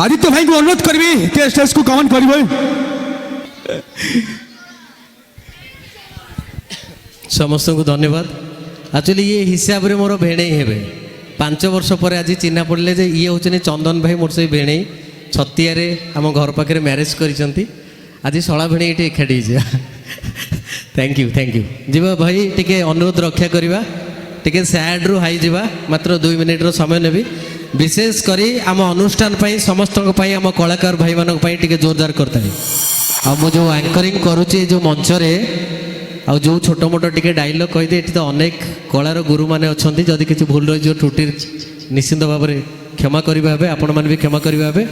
आदित्य भाई को अनुरोध करी स्टेज को कमेंट कर समस्त को धन्यवाद। एक्चुअली ये हिसाब रे मोर भेणे हेबे 5 वर्ष पर आज चिन्हा पड़े जे ये होचने चंदन भाई मोर से भेणे छतिया रे आम घर पाखे मैरेज करिसंती आज शला भेणे ये एकाठी थैंक यू जीवा भाई टिके अनुरोध रक्षा करवा टिके सैड रु हाई जीवा मात्र 2 मिनिट रो समय नेबी विशेष करी आम अनुष्ठान पाई समस्त आम कलाकार भाई मानक पाई टिके जोरदार करता आ मु जो एंकरिंग करुची जो मंच रे आ जो छोट मोट टिके डायलॉग कहीदे ये तो अनेक कलार गुरु माने अच्छी जदि किसी भूल रही जो त्रुटि निश्चिंत भाव में क्षमा करेंगे आपण मैंने भी क्षमा करेंगे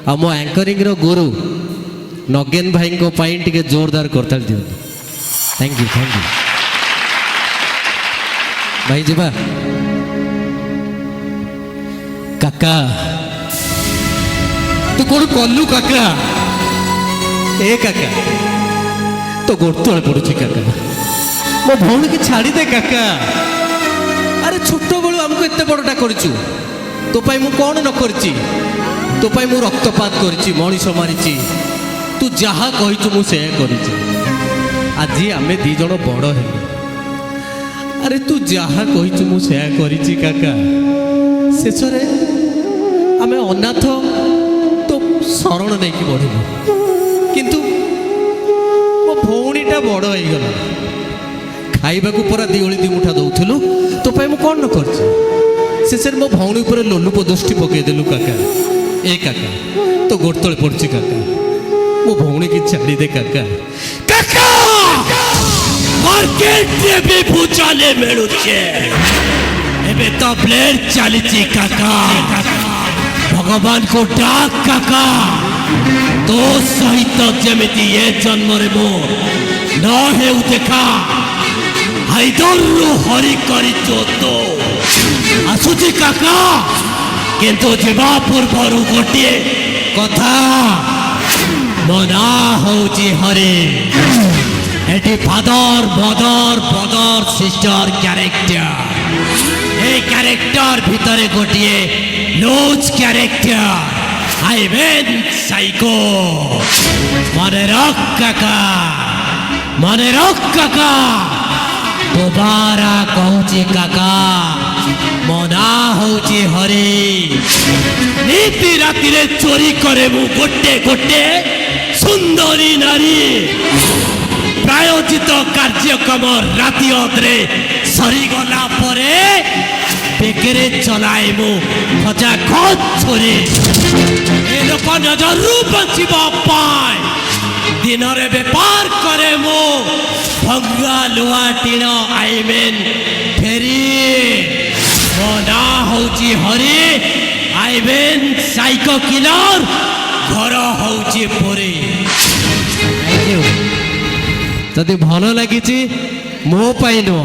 आ मो एंकरिंग रो गुरु नगेन भाई को पाई टिके जोरदार करता दिखाँ थैंक यू भाई जीवा काका तू कौन कलु काका ए काका तो गोड़ पड़ुची काका मो भौणी की छाड़ी दे काका अरे छोट बड़ू आमको एत बड़टा करचु तो पाई मु कौन न करची तो पाई मु रक्तपात करची मनीष मारिची तू जहा कहिचु मु से करची आज आमे दी जण बड़ हे अरे तू जहा कहिचु मु से करची काका शेष रे आमे अनाथ तो शरण नहीं कि बढ़िलु किंतु मो भौणीटा बड़ हो गला खाइबा को पूरा दिओली दी मुठा दउथलु तो पाई मु कोन न करछि शेष रे मो भौणी ऊपर लोलुप दृष्टि पके देलु काका ए काका तो गोड़ तळे पड़छि काका मो भौणी की छाड़ी दे काका काका मार्केट रे भी भूचाले मिलुछे एबे तो प्लेट चलीची काका भगवान को डाक काका तो सहित जमिति ये जन्म रे मो न हेउ देखा हाइदरु हरि करी तो आसुची काका किंतु जीवा पूर्वर गोटे कथा मना होची हरि एटी father mother brother sister character ए कैरेक्टर भितरे गोटे लूज कैरेक्टर आई वेन साइको मने रख काका दोबारा कहूची काका मना होची हरि नीति राति रे चोरी करे मु गोटे गोटे सुंदरी नारी प्रायोजित कार्यक्रम राति अद्रे सरीगला परे बेकेरे चलाए मु खजा खत छोरी ए लोक नजरु बचिबा पाए दिन रे व्यापार करे मु भंगा लुआ टीण आई मीन फेरी मना होची Hari I mean psycho killer घर होची पुरी जदि भल लगी मो पाई नुह